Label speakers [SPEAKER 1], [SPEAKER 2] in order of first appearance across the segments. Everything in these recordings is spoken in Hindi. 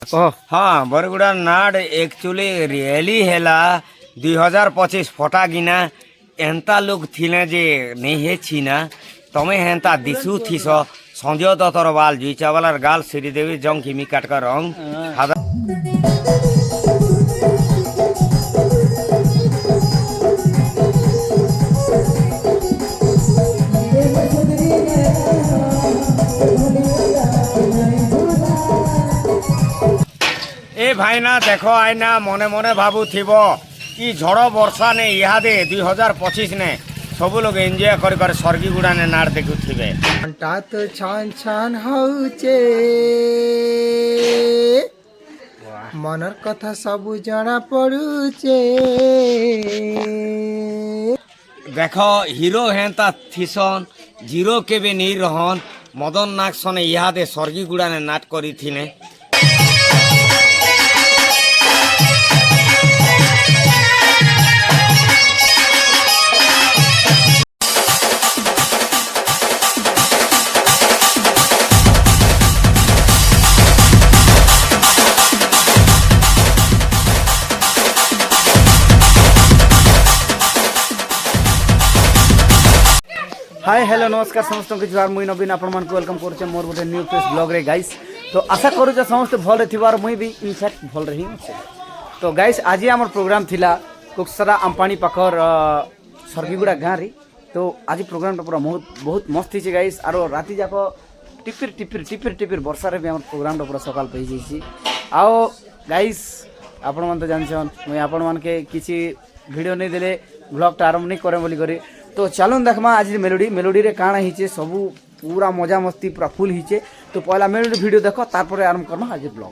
[SPEAKER 1] हाँ बरगुड़ा नाड़ एक्चुअली रियली हेला 2025 फटा गिना एंता लोग थिले जे नहीं है छीना तमे हेंता दिसु थीस संजय दत्तर बाल जुईचा वालार गाल श्रीदेवी जंग किमी काटकर रंग हादा ए भाई ना देखो आईना मने मने भाबू थिबो कि झड़ वर्षा ने इहादे 2025 ने सब लोग एंजॉय कर कर सरगी गुड़ा ने नाड़ देखु थिबे
[SPEAKER 2] घंटा तो छान छान होचे मनर कथा सब जना पड़ुचे
[SPEAKER 1] देखो हिरो हेंता थिसन जीरो के भी नहीं रहन मदन नाग सने इहादे सरगी गुड़ा ने नाट करी थिने
[SPEAKER 3] हाय हेलो नमस्कार समस्त के जुआर मुई नवीन आपण मान वेलकम करछे मोर गोटे न्यू फेस ब्लॉग रे गाइस। तो आशा करू जे समस्त भल थिबार मुई भी इनफैक्ट भल रही छे। तो गाइस आज हमर प्रोग्राम थिला कुकसरा आमपानी पाखर सरगीगुड़ा गाँ रे। तो आज प्रोग्राम पूरा बहुत मस्त थी गाइस आरो राति जाको टिपिर टिपिर टिपिर टिपिर वर्षा रे भी हमर प्रोग्राम पूरा सकाल पे जाइछि। आओ गाइस आपण मन तो जानछन मुई आपण मान के किछि वीडियो नहीं देले ब्लॉग टा आरंभ नहीं करे बोली करे। तो चलो देखमा आज मेलोडी रे काଣା हिचे सब पूरा मजा मस्ती पूरा फुल हिचे। तो पहला मेलोडी वीडियो देखो तारपरे आरंभ करमा आज ब्लॉग।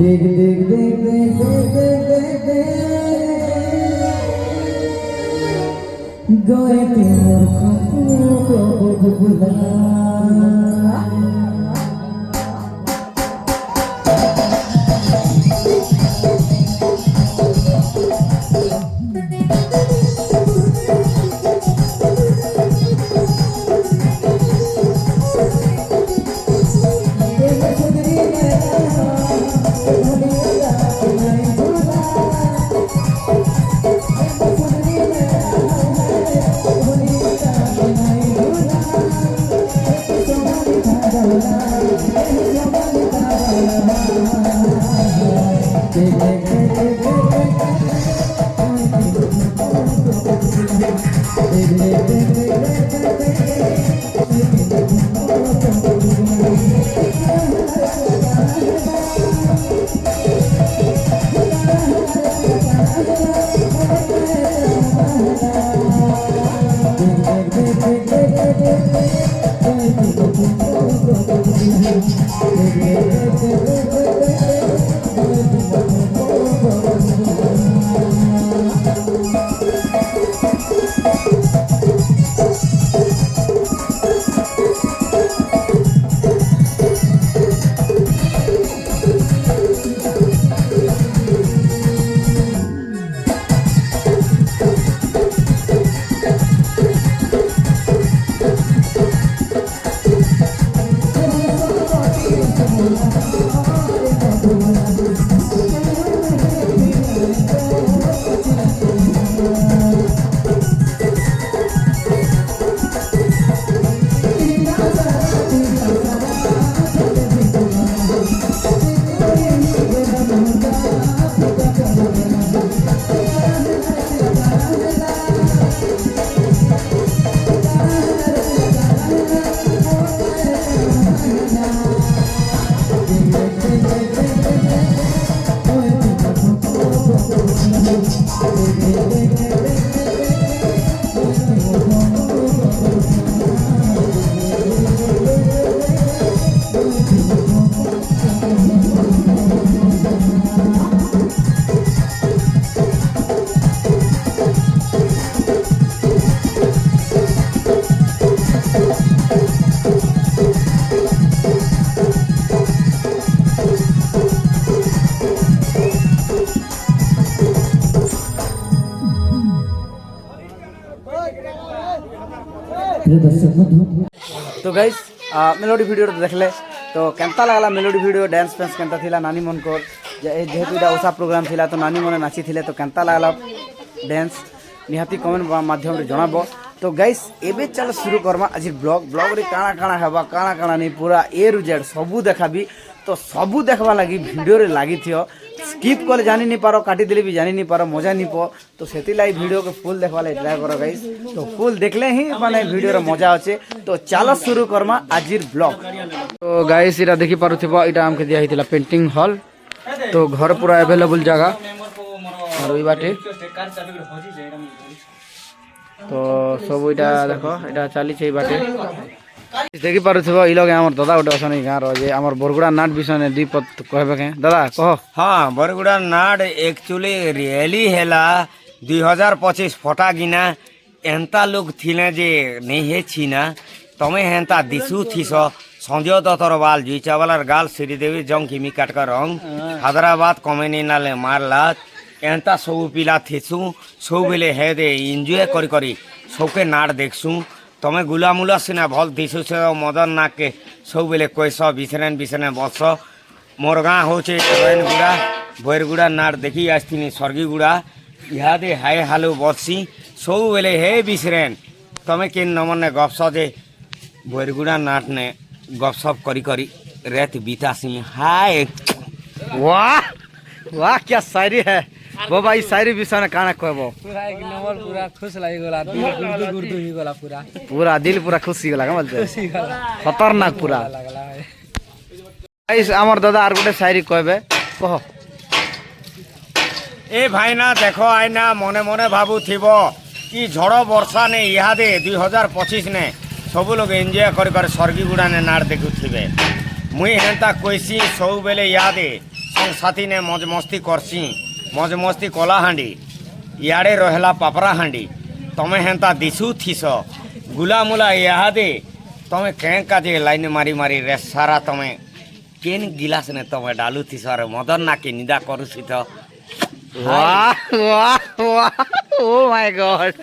[SPEAKER 3] देख देख देख देख देख देख गए तेरे को बुला तो गाइस मेलोडी वीडियो देखले तो केंता लागला melody video dance fans Kenta थिला नानी मन को जेहेतु इटा ओसा प्रोग्राम थिला तो नानी मन नाची थिले तो केंता लागला डांस निहाती कमेंट माध्यम रे जणाबो। तो गाइस एबे चल शुरू करमा आज ब्लॉग रे काना काना हेबा काना काना नहीं पूरा ए टू जेड सबू देखाबी। तो सबू देखबा लगी वीडियो रे लागी थियो स्किप कले जानी नहीं पारो काटी दिले भी जानी नहीं पारो मजा नहीं पो तो सेति लाई वीडियो को फुल देखबा लाई ट्राई करो गाइस। तो फुल देखले ही माने वीडियो रे मजा आछे। तो चलो शुरू करमा आजिर ब्लॉग। तो गाइस इरा देखि पारुथिबो इटा हमके दिया हितला पेंटिंग हॉल। तो घर पूरा अवेलेबल जगह और ई बाटे तो सब इटा देखो इटा चली छै बाटे देखि पारुथिबो ई लोग हमर दादा उठे असन गाँ रो जे हमर बरगुड़ा नाट विषय ने दी पद कहबे के दादा कहो।
[SPEAKER 1] हाँ बरगुड़ा नाट एक्चुअली रियली हेला 2025 फटा गिना एंता लोग थिले जे नहीं हे छिना तमे हेंता दिसु थिस संजय दत्तर बाल जुईचावालार गाल श्रीदेवी जंग किमी काटकर रंग हैदराबाद कमेनी नाले मारला एंता सब पिला थिसु सब बेले हे दे एंजॉय करी करी सबके नाट देखसु तमे गुला मुला सिना भल दिसु से मदन नाक के सब बेले कैस बिसरेन बिसरेन बस मोर गाँ होचे रैनगुड़ा बैरगुड़ा नाट देखी आसथिनी स्वर्गीगुड़ा इहादे हाय हालो बसी सब बेले हे बिसरेन तमे केन नमने गपस जे बैरगुड़ा नाट ने गपसप करी करी रेत बीतासी। हाय
[SPEAKER 3] वाह वाह क्या शायरी है बाबा ई शायरी विषय में काना कहबो
[SPEAKER 4] पूरा एक नंबर पूरा खुश लागि गेला दिल गुर्दु गुर्दु ही गेला
[SPEAKER 3] पूरा दिल पूरा खुशी गेला का बोलते खतरनाक पूरा
[SPEAKER 4] लागला है।
[SPEAKER 3] गाइस हमर दादा आर गोटे शायरी कहबे कहो।
[SPEAKER 1] ए भाईना देखो आईना मने मने भाबू थिबो कि झड़ वर्षा ने इहादे 2025 ने सब लोग एंजॉय कर कर स्वर्गीगुड़ा ने नाट देखु थिबे मुई हेंता कोइसी सब बेले यादे संग साथी ने मौज मस्ती करसी मौज मस्ती कला हांडी इयाड़े रहला पापरा हांडी तमे हेंता दिसु थिस गुला मुला इहादे तमे कें काजे लाइन मारी मारी रे सारा तमे केन गिलास ने तमे डालू थिस रे मदन ना के निदा करूसी तो
[SPEAKER 3] वाह वाह वाह ओ माय गॉड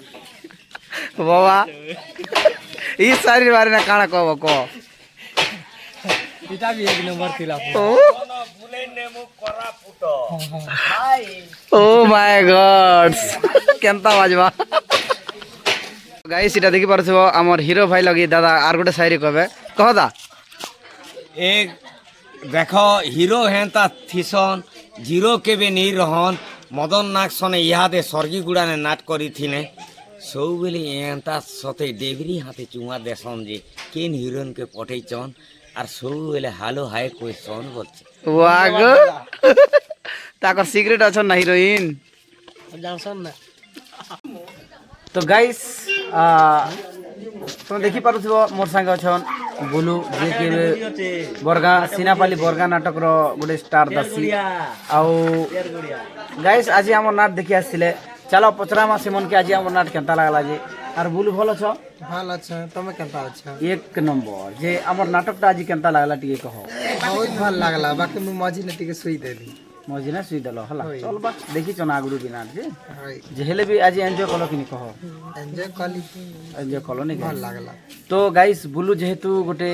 [SPEAKER 3] बाबा ई शायरी बारे में काना कहबो को
[SPEAKER 4] इटा भी एक नंबर थिला
[SPEAKER 3] ओ माय गॉड केनता बाजवा। गाइस इटा देखि पारछो हमर हीरो भाई लगी दादा आर गोटे शायरी कहबे कह दा।
[SPEAKER 1] एक देखो हीरो हेंता थिसन जीरो के भी नहीं रहन मदन नाग सने इहादे स्वर्गीगुड़ा ने नाट करी थिने सब बेले एंता सते डेबरी हाथे चुमा देसन जे केन हिरोइन के पठैचन आर सब बेले हालो हाय कोई सन बोलছে
[SPEAKER 3] वाह गो ताकर सिक्रेट अछन ना हीरोइन
[SPEAKER 4] जानसन ना।
[SPEAKER 3] तो गाइस तुम देखि पारुथिबो मोर संगे अछन बोलू जे के बरगा सिनापाली बरगा नाटक रो गोटे स्टार दसी आउ गाइस आज हमर नाट देखि आसिले चलो पचरामा सिमन के आज हमर नाट केनता लागला जे आर बोलू भलो छ
[SPEAKER 2] भल अच्छा तमे केनता अच्छा
[SPEAKER 3] एक नंबर जे हमर नाटकटा आज केनता लागला टिके कहो
[SPEAKER 2] बहुत भल लागला बाकी मु मझी ने टिके सुई देली
[SPEAKER 3] ମଝିରେ ଶୁଇଦେଲ ହେଲା ଚଲବା ଦେଖିଛ ନା ଆଗରୁ ବି ନା ଯେ
[SPEAKER 2] ହାଇ
[SPEAKER 3] ଯେ ହେଲେ ବି ଆଜି ଏନ୍ଜୟ କଲ କି ନି କହ
[SPEAKER 2] ଏନ୍ଜୟ କଲି
[SPEAKER 3] ଏନ୍ଜୟ କଲନି
[SPEAKER 2] ଭଲ ଲାଗିଲା
[SPEAKER 3] তো গাইস বুলু যেহেতু গোটে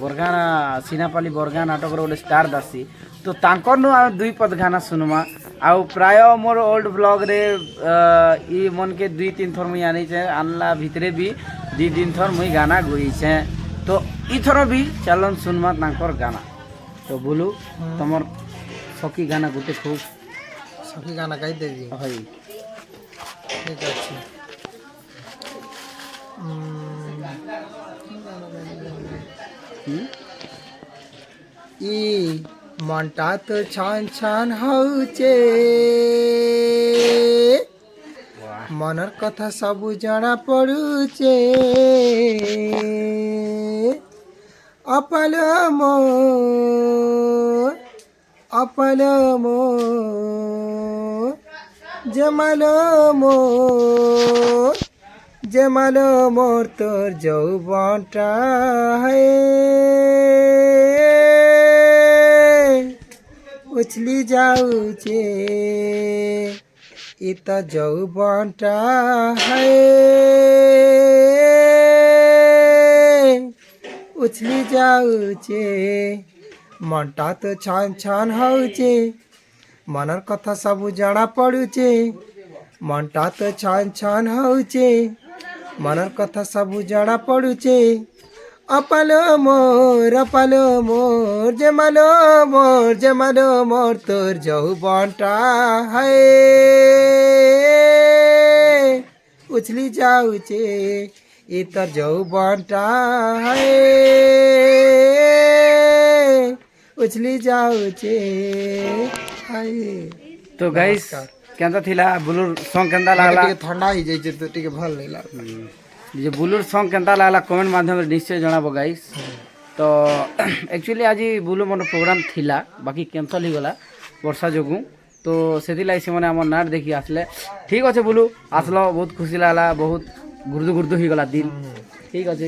[SPEAKER 3] বরগানা সিনাপালি বরগা নাটকর গোটে স্টার দাসী তো তাঙ্কর নু আমি দুই পদ গানা শুনমা আউ প্রায় মোর ওল্ড ব্লগরে ই মনকে দুই তিন থর মুই আনিছে আনলা ভিতরে বি দুই তিন থর মুই গানা গইছে তো ইথর বি চালন শুনমা তাঙ্কর গানা তো বুলু তোমার সকি গানা গোটে খুব
[SPEAKER 2] সখী গানা গাই দেবি
[SPEAKER 3] হয়
[SPEAKER 2] ঠিক আছে ই মনটা তো ছান ছান হউছে মনের কথা সবু জনা পড়ুছে অপল মোর অপল মোর জমাল মোর জমাল মোর তোর যৌবনটা হে উছলি যাউছে ই তো যৌবনটা হে উছলি যাউছে মনটা তো ছান ছান হউছে মনের কথা সবু জଣା পড়ুছে মনটা তো ছান ছান হউছে মনের কথা সবু জଣା পড়ুছে অপল মোর জমাল মোর তোর যৌবনটা হে উছলি যাউছে ই তোর যৌবনটা হে উছলি যাউছে হাই
[SPEAKER 3] তো গাইস কেনতা থিলা বুলুর সং কেনতা লাগলা
[SPEAKER 2] ଟିକେ ଥଣ୍ଡା ହେଇଯାଇଛି ତ ଟିକେ ଭଲ ନାଇଁ ଲାଗୁ
[SPEAKER 3] যে বুলুর সং কেনতা লাগলা কমেন্ট মাধ্যমে নিশ্চয় জনাবো গাইস তো একচুয়ালি আজ বুলু মন প্রোগ্রাম থিলা বাকি ক্যান্সেল হয়ে বর্ষা যোগুঁ তো সেদিলাই সে আমার নাট দেখি আসলে ঠিক আছে বুলু আসলো বহুত খুশি লাগলা বহুত গুর্দু হয়ে গলা দিন ঠিক আছে